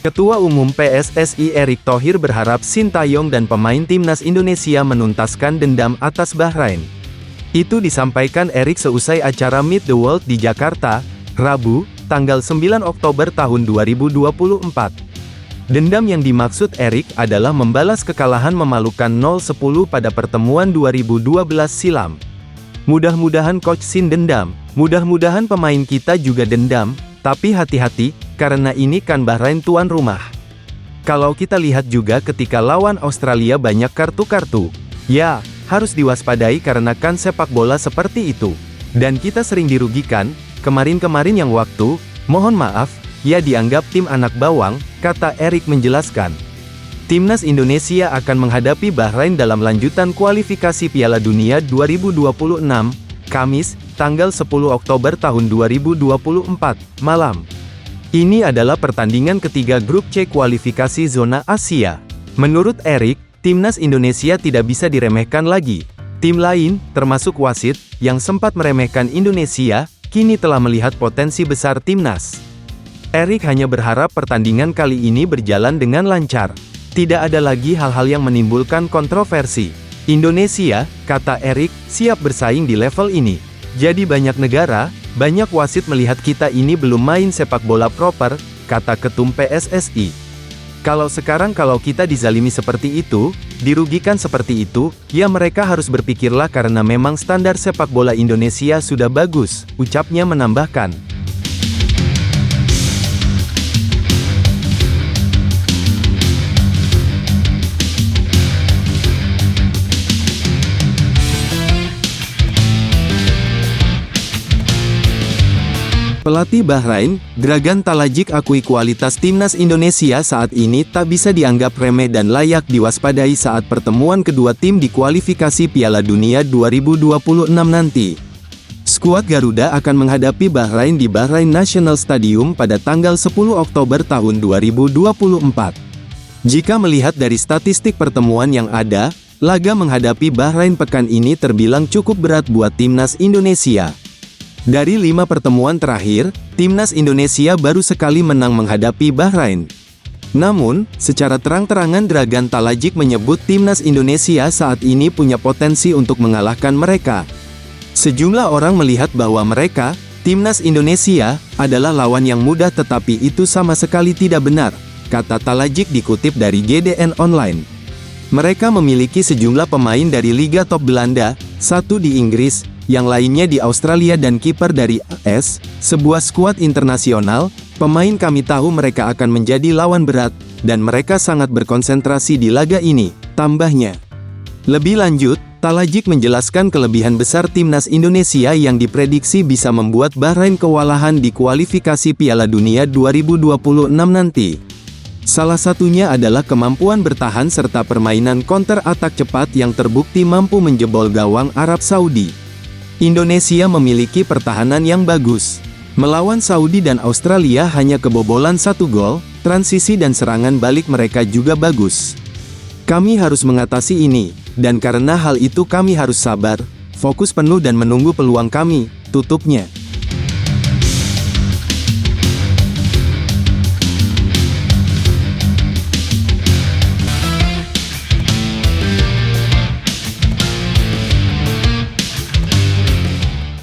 Ketua Umum PSSI Erick Thohir berharap Sintayong dan pemain timnas Indonesia menuntaskan dendam atas Bahrain. Itu disampaikan Erick seusai acara Meet the World di Jakarta, Rabu, tanggal 9 Oktober tahun 2024. Dendam yang dimaksud Erick adalah membalas kekalahan memalukan 0-10 pada pertemuan 2012 silam. Mudah-mudahan Coach Sin dendam, mudah-mudahan pemain kita juga dendam, tapi hati-hati, karena ini kan Bahrain tuan rumah. Kalau kita lihat juga ketika lawan Australia banyak kartu-kartu. Ya, harus diwaspadai karena kan sepak bola seperti itu. Dan kita sering dirugikan, kemarin-kemarin yang waktu, mohon maaf, ya dianggap tim anak bawang, kata Erick menjelaskan. Timnas Indonesia akan menghadapi Bahrain dalam lanjutan kualifikasi Piala Dunia 2026, Kamis, tanggal 10 Oktober tahun 2024, malam. Ini adalah pertandingan ketiga grup C kualifikasi zona Asia. Menurut Erick, Timnas Indonesia tidak bisa diremehkan lagi. Tim lain, termasuk wasit, yang sempat meremehkan Indonesia, kini telah melihat potensi besar Timnas. Erick hanya berharap pertandingan kali ini berjalan dengan lancar. Tidak ada lagi hal-hal yang menimbulkan kontroversi. Indonesia, kata Erick, siap bersaing di level ini. Jadi banyak negara, banyak wasit melihat kita ini belum main sepak bola proper, kata Ketum PSSI. Kalau kita dizalimi seperti itu, dirugikan seperti itu, ya mereka harus berpikirlah karena memang standar sepak bola Indonesia sudah bagus, ucapnya menambahkan. Pelatih Bahrain, Dragan Talajik akui kualitas timnas Indonesia saat ini tak bisa dianggap remeh dan layak diwaspadai saat pertemuan kedua tim di kualifikasi Piala Dunia 2026 nanti. Skuad Garuda akan menghadapi Bahrain di Bahrain National Stadium pada tanggal 10 Oktober tahun 2024. Jika melihat dari statistik pertemuan yang ada, laga menghadapi Bahrain pekan ini terbilang cukup berat buat timnas Indonesia. Dari 5 pertemuan terakhir, timnas Indonesia baru sekali menang menghadapi Bahrain. Namun, secara terang-terangan Dragan Talajik menyebut timnas Indonesia saat ini punya potensi untuk mengalahkan mereka. Sejumlah orang melihat bahwa mereka, timnas Indonesia, adalah lawan yang mudah tetapi itu sama sekali tidak benar, kata Talajik dikutip dari GDN Online. Mereka memiliki sejumlah pemain dari Liga Top Belanda, satu di Inggris, yang lainnya di Australia dan kiper dari AS, sebuah skuad internasional. Pemain kami tahu mereka akan menjadi lawan berat, dan mereka sangat berkonsentrasi di laga ini, tambahnya. Lebih lanjut, Talajik menjelaskan kelebihan besar timnas Indonesia yang diprediksi bisa membuat Bahrain kewalahan di kualifikasi Piala Dunia 2026 nanti. Salah satunya adalah kemampuan bertahan serta permainan counter-atak cepat yang terbukti mampu menjebol gawang Arab Saudi. Indonesia memiliki pertahanan yang bagus. Melawan Saudi dan Australia hanya kebobolan 1 gol, transisi dan serangan balik mereka juga bagus. Kami harus mengatasi ini, dan karena hal itu kami harus sabar, fokus penuh dan menunggu peluang kami, tutupnya.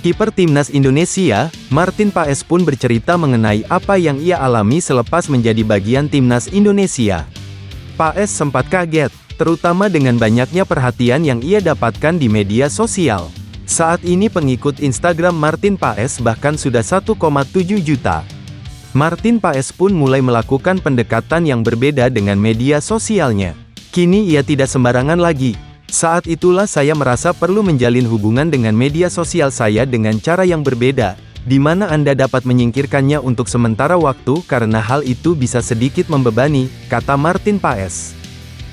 Kiper timnas Indonesia, Martin Paes pun bercerita mengenai apa yang ia alami selepas menjadi bagian timnas Indonesia. Paes sempat kaget, terutama dengan banyaknya perhatian yang ia dapatkan di media sosial. Saat ini pengikut Instagram Martin Paes bahkan sudah 1,7 juta. Martin Paes pun mulai melakukan pendekatan yang berbeda dengan media sosialnya. Kini ia tidak sembarangan lagi. Saat itulah saya merasa perlu menjalin hubungan dengan media sosial saya dengan cara yang berbeda, di mana Anda dapat menyingkirkannya untuk sementara waktu karena hal itu bisa sedikit membebani, kata Martin Paes.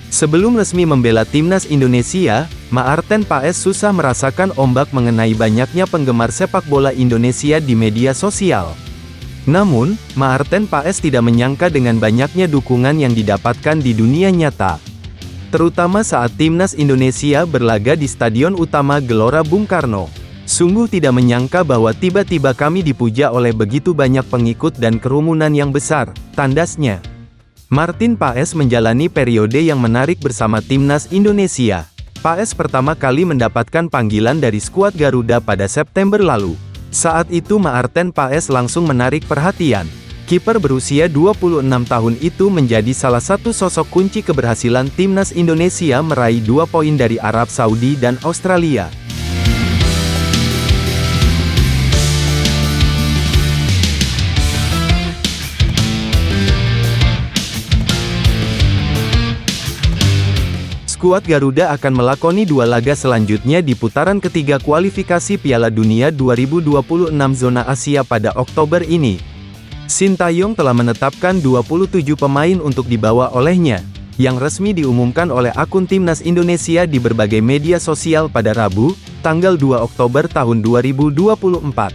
Sebelum resmi membela timnas Indonesia, Martin Paes susah merasakan ombak mengenai banyaknya penggemar sepak bola Indonesia di media sosial. Namun, Martin Paes tidak menyangka dengan banyaknya dukungan yang didapatkan di dunia nyata. Terutama saat timnas Indonesia berlaga di Stadion Utama Gelora Bung Karno. Sungguh tidak menyangka bahwa tiba-tiba kami dipuja oleh begitu banyak pengikut dan kerumunan yang besar, tandasnya. Martin Paes menjalani periode yang menarik bersama timnas Indonesia. Paes pertama kali mendapatkan panggilan dari skuad Garuda pada September lalu. Saat itu Maarten Paes langsung menarik perhatian. Kiper berusia 26 tahun itu menjadi salah satu sosok kunci keberhasilan timnas Indonesia meraih 2 poin dari Arab Saudi dan Australia. Skuad Garuda akan melakoni 2 laga selanjutnya di putaran ketiga kualifikasi Piala Dunia 2026 zona Asia pada Oktober ini. Sintayong telah menetapkan 27 pemain untuk dibawa olehnya, yang resmi diumumkan oleh akun timnas Indonesia di berbagai media sosial pada Rabu, tanggal 2 Oktober tahun 2024.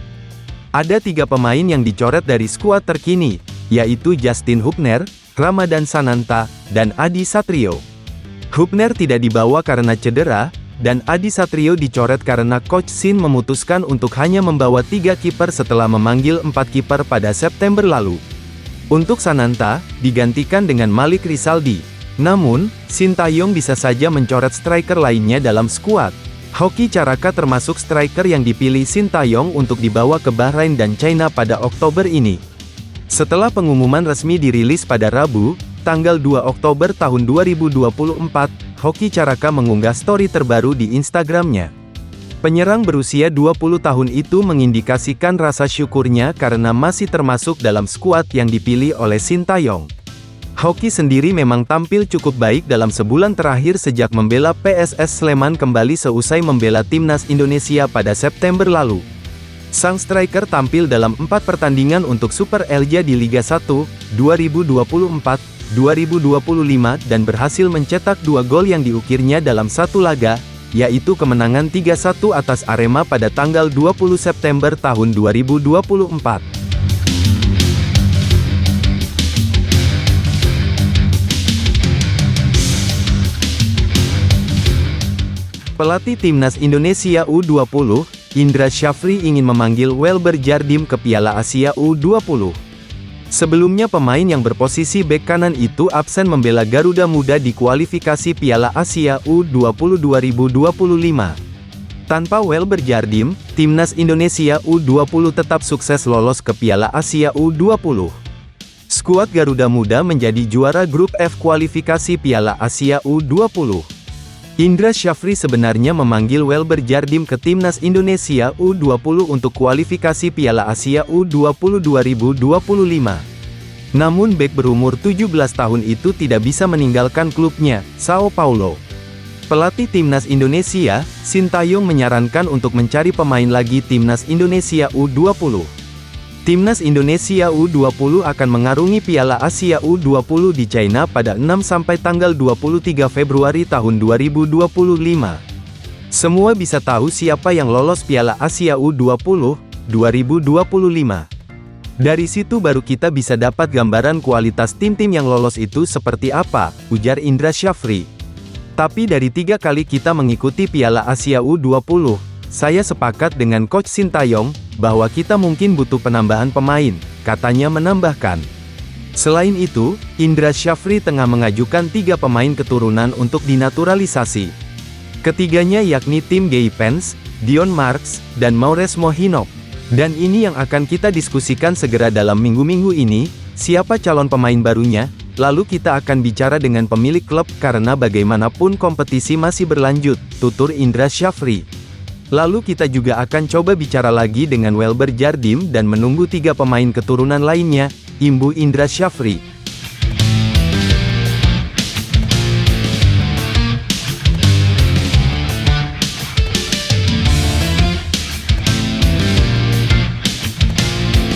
Ada 3 pemain yang dicoret dari skuad terkini, yaitu Justin Hubner, Ramadan Sananta, dan Adi Satrio. Hubner tidak dibawa karena cedera, dan Adi Satrio dicoret karena Coach Shin memutuskan untuk hanya membawa 3 kiper setelah memanggil 4 kiper pada September lalu. Untuk Sananta, digantikan dengan Malik Rizaldi. Namun, Sintayong bisa saja mencoret striker lainnya dalam skuad. Hoki Caraka termasuk striker yang dipilih Sintayong untuk dibawa ke Bahrain dan China pada Oktober ini. Setelah pengumuman resmi dirilis pada Rabu, tanggal 2 Oktober tahun 2024, Hoki Caraka mengunggah story terbaru di Instagramnya. Penyerang berusia 20 tahun itu mengindikasikan rasa syukurnya karena masih termasuk dalam skuad yang dipilih oleh Sintayong. Hoki sendiri memang tampil cukup baik dalam sebulan terakhir sejak membela PSS Sleman kembali seusai membela timnas Indonesia pada September lalu. Sang striker tampil dalam 4 pertandingan untuk Super Elja di Liga 1, 2024, 2025 dan berhasil mencetak 2 gol yang diukirnya dalam 1 laga, yaitu kemenangan 3-1 atas Arema pada tanggal 20 September tahun 2024. Pelatih Timnas Indonesia U20, Indra Syafri ingin memanggil Welber Jardim ke Piala Asia U20. Sebelumnya pemain yang berposisi bek kanan itu absen membela Garuda Muda di kualifikasi Piala Asia U20 2025. Tanpa Welber Jardim, Timnas Indonesia U20 tetap sukses lolos ke Piala Asia U20. Skuad Garuda Muda menjadi juara grup F kualifikasi Piala Asia U20. Indra Syafri sebenarnya memanggil Welber Jardim ke Timnas Indonesia U20 untuk kualifikasi Piala Asia U20 2025. Namun bek berumur 17 tahun itu tidak bisa meninggalkan klubnya, Sao Paulo. Pelatih Timnas Indonesia, Sintayong menyarankan untuk mencari pemain lagi Timnas Indonesia U20. Timnas Indonesia U20 akan mengarungi Piala Asia U20 di China pada 6 sampai tanggal 23 Februari tahun 2025. Semua bisa tahu siapa yang lolos Piala Asia U20 2025. Dari situ baru kita bisa dapat gambaran kualitas tim-tim yang lolos itu seperti apa, ujar Indra Syafri. Tapi dari 3 kali kita mengikuti Piala Asia U20, saya sepakat dengan Coach Sintayong, bahwa kita mungkin butuh penambahan pemain, katanya menambahkan. Selain itu, Indra Syafri tengah mengajukan 3 pemain keturunan untuk dinaturalisasi. Ketiganya yakni Tim Gaypens, Dion Marks, dan Maures Mohinok. Dan ini yang akan kita diskusikan segera dalam minggu-minggu ini, siapa calon pemain barunya, lalu kita akan bicara dengan pemilik klub karena bagaimanapun kompetisi masih berlanjut, tutur Indra Syafri. Lalu kita juga akan coba bicara lagi dengan Welber Jardim dan menunggu 3 pemain keturunan lainnya, imbu Indra Syafri.